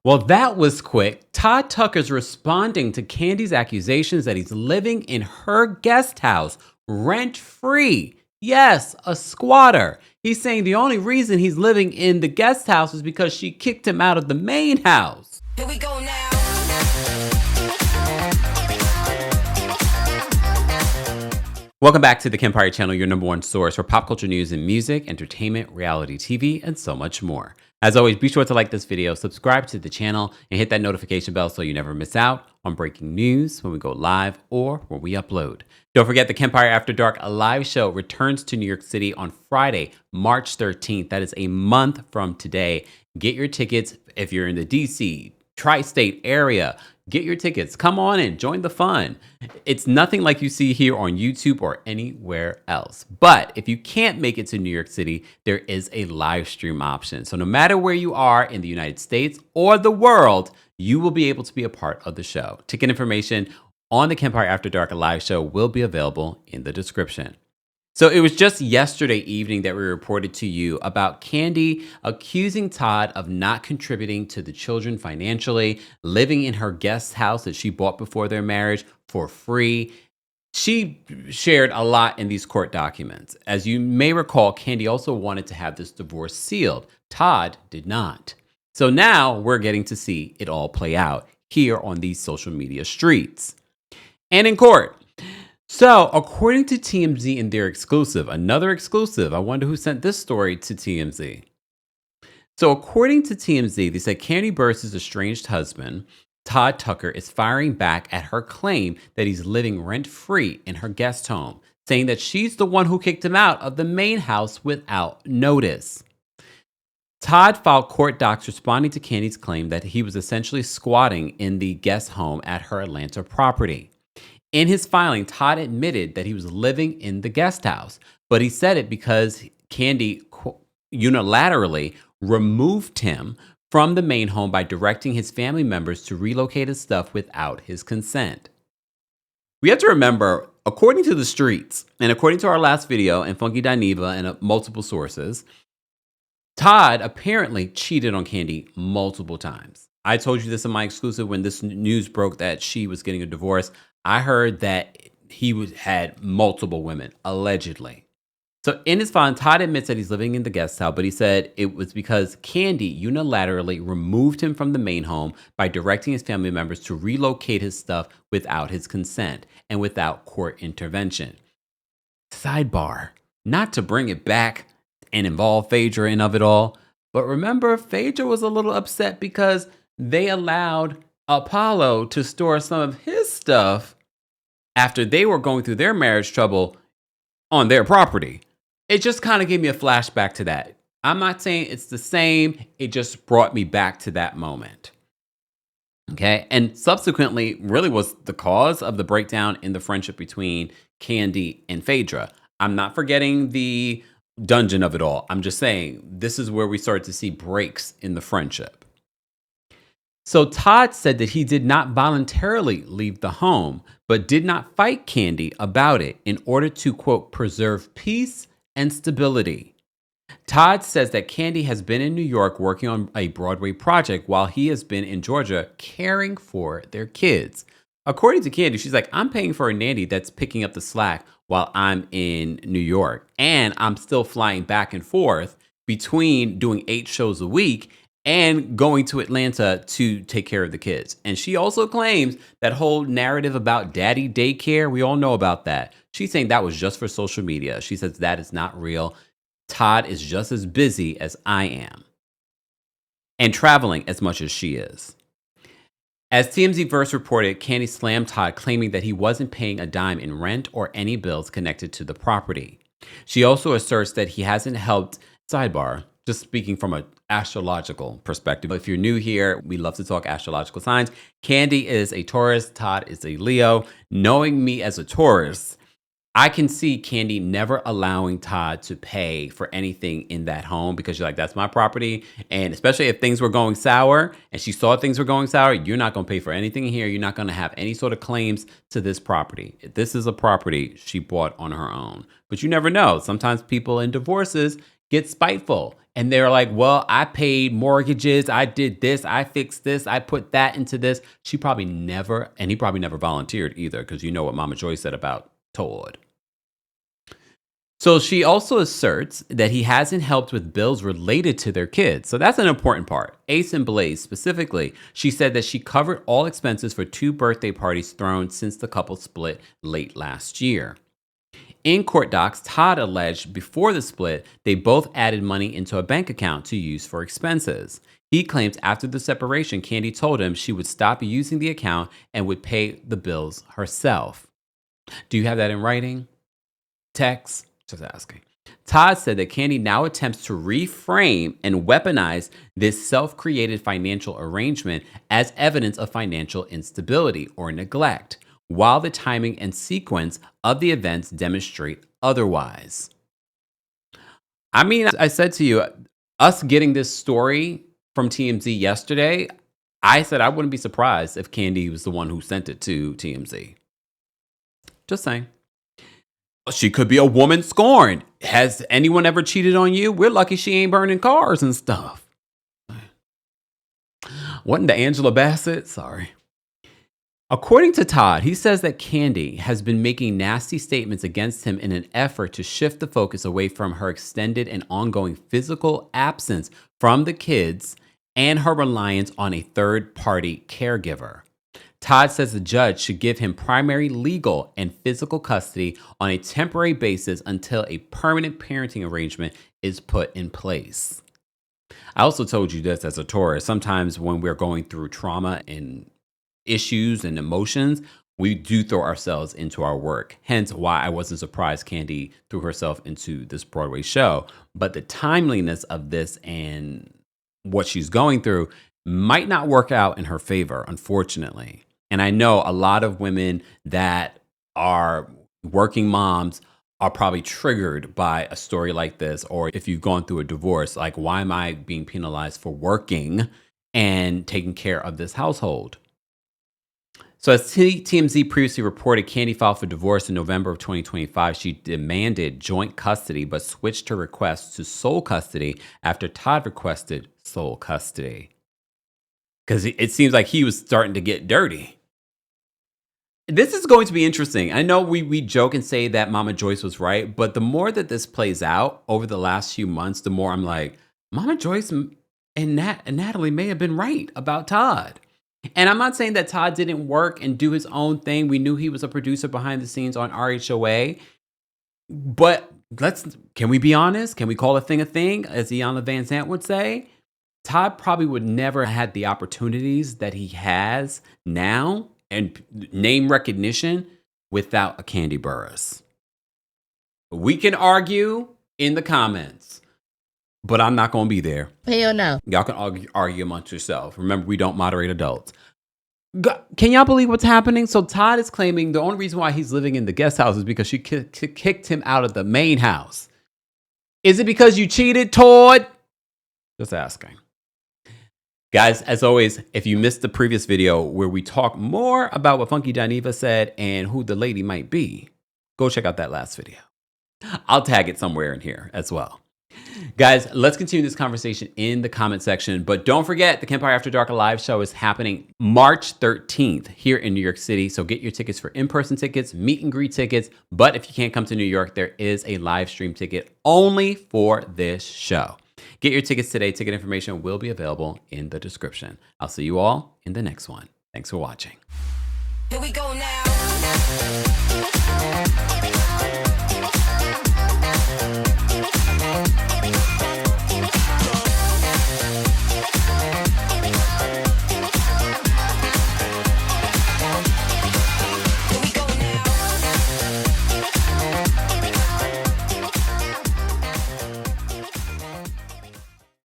Well, that was quick. Todd Tucker's responding to Kandi's accusations that he's living in her guest house rent-free. Yes, a squatter. He's saying the only reason he's living in the guest house is because she kicked him out of the main house. Here we go now. Welcome back to the Kempire channel, your number one source for pop culture news and music, entertainment, reality TV, and so much more. As always, be sure to like this video, subscribe to the channel, and hit that notification bell so you never miss out on breaking news when we go live or when we upload. Don't forget the Kempire After Dark live show returns to New York City on Friday, March 13th. That is a month from today. Get your tickets if you're in the DC, tri-state area. Get your tickets. Come on in. Join the fun. It's nothing like you see here on YouTube or anywhere else. But if you can't make it to New York City, there is a live stream option. So no matter where you are in the United States or the world, you will be able to be a part of the show. Ticket information on the Kempire After Dark live show will be available in the description. So it was just yesterday evening that we reported to you about Kandi accusing Todd of not contributing to the children financially, living in her guest house that she bought before their marriage for free. She shared a lot in these court documents. As you may recall, Kandi also wanted to have this divorce sealed. Todd did not. So now we're getting to see it all play out here on these social media streets and in court. So, according to TMZ in their exclusive, another exclusive, I wonder who sent this story to TMZ. So, according to TMZ, they said Kandi Burruss' estranged husband, Todd Tucker, is firing back at her claim that he's living rent-free in her guest home, saying that she's the one who kicked him out of the main house without notice. Todd filed court docs responding to Kandi's claim that he was essentially squatting in the guest home at her Atlanta property. In his filing, Todd admitted that he was living in the guest house, but he said it because Kandi unilaterally removed him from the main home by directing his family members to relocate his stuff without his consent. We have to remember, according to the streets, and according to our last video and Funky Dineva and multiple sources, Todd apparently cheated on Kandi multiple times. I told you this in my exclusive when this news broke that she was getting a divorce. I heard that he had multiple women, allegedly. So in his filing, Todd admits that he's living in the guest house, but he said it was because Kandi unilaterally removed him from the main home by directing his family members to relocate his stuff without his consent and without court intervention. Sidebar, not to bring it back and involve Phaedra and of it all, but remember, Phaedra was a little upset because they allowed Apollo to store some of his stuff after they were going through their marriage trouble on their property. It just kind of gave me a flashback to that. I'm not saying it's the same. It just brought me back to that moment. Okay. And subsequently really was the cause of the breakdown in the friendship between Kandi and Phaedra. I'm not forgetting the dungeon of it all. I'm just saying this is where we started to see breaks in the friendship. So Todd said that he did not voluntarily leave the home, but did not fight Kandi about it in order to, quote, preserve peace and stability. Todd says that Kandi has been in New York working on a Broadway project while he has been in Georgia caring for their kids. According to Kandi, she's like, I'm paying for a nanny that's picking up the slack while I'm in New York. And I'm still flying back and forth between doing 8 shows a week and going to Atlanta to take care of the kids. And she also claims that whole narrative about daddy daycare, we all know about that. She's saying that was just for social media. She says that is not real. Todd is just as busy as I am and traveling as much as she is. As TMZ Verse reported, Kandi slammed Todd, claiming that he wasn't paying a dime in rent or any bills connected to the property. She also asserts that he hasn't helped, sidebar, just speaking from an astrological perspective. If you're new here, we love to talk astrological signs. Kandi is a Taurus, Todd is a Leo. Knowing me as a Taurus, I can see Kandi never allowing Todd to pay for anything in that home because you're like, that's my property. And especially if things were going sour and she saw things were going sour, you're not going to pay for anything here. You're not going to have any sort of claims to this property. This is a property she bought on her own. But you never know. Sometimes people in divorces get spiteful. And they're like, well, I paid mortgages. I did this. I fixed this. I put that into this. She probably never, and he probably never volunteered either, because you know what Mama Joy said about Todd. So she also asserts that he hasn't helped with bills related to their kids. So that's an important part. Ace and Blaze specifically, she said that she covered all expenses for 2 birthday parties thrown since the couple split late last year. In court docs, Todd alleged before the split, they both added money into a bank account to use for expenses. He claims after the separation, Kandi told him she would stop using the account and would pay the bills herself. Do you have that in writing? Text? Just asking. Todd said that Kandi now attempts to reframe and weaponize this self-created financial arrangement as evidence of financial instability or neglect, while the timing and sequence of the events demonstrate otherwise. I mean, I said to you, us getting this story from TMZ yesterday, I said I wouldn't be surprised if Kandi was the one who sent it to TMZ. Just saying. She could be a woman scorned. Has anyone ever cheated on you? We're lucky she ain't burning cars and stuff. Wasn't the Angela Bassett? Sorry. According to Todd, he says that Kandi has been making nasty statements against him in an effort to shift the focus away from her extended and ongoing physical absence from the kids and her reliance on a third-party caregiver. Todd says the judge should give him primary legal and physical custody on a temporary basis until a permanent parenting arrangement is put in place. I also told you this as a Taurus. Sometimes when we're going through trauma and issues and emotions, we do throw ourselves into our work. Hence why I wasn't surprised Kandi threw herself into this Broadway show. But the timeliness of this and what she's going through might not work out in her favor, unfortunately. And I know a lot of women that are working moms are probably triggered by a story like this. Or if you've gone through a divorce, like, why am I being penalized for working and taking care of this household? So as TMZ previously reported, Kandi filed for divorce in November of 2025. She demanded joint custody, but switched her request to sole custody after Todd requested sole custody. Because it seems like he was starting to get dirty. This is going to be interesting. I know we joke and say that Mama Joyce was right, but the more that this plays out over the last few months, the more I'm like, Mama Joyce and Natalie may have been right about Todd. And I'm not saying that Todd didn't work and do his own thing. We knew he was a producer behind the scenes on RHOA. But can we be honest? Can we call a thing, as Iyanla Vanzant would say? Todd probably would never have had the opportunities that he has now and name recognition without a Kandi Burruss. We can argue in the comments, but I'm not going to be there. Hell no. Y'all can argue amongst yourselves. Remember, we don't moderate adults. Can y'all believe what's happening? So Todd is claiming the only reason why he's living in the guest house is because she kicked him out of the main house. Is it because you cheated, Todd? Just asking. Guys, as always, if you missed the previous video where we talk more about what Funky Dineva said and who the lady might be, go check out that last video. I'll tag it somewhere in here as well. Guys, let's continue this conversation in the comment section. But don't forget, the Kempire After Dark live show is happening March 13th here in New York City. So get your tickets for in-person tickets, meet and greet tickets. But if you can't come to New York, there is a live stream ticket only for this show. Get your tickets today. Ticket information will be available in the description. I'll see you all in the next one. Thanks for watching. Here we go now.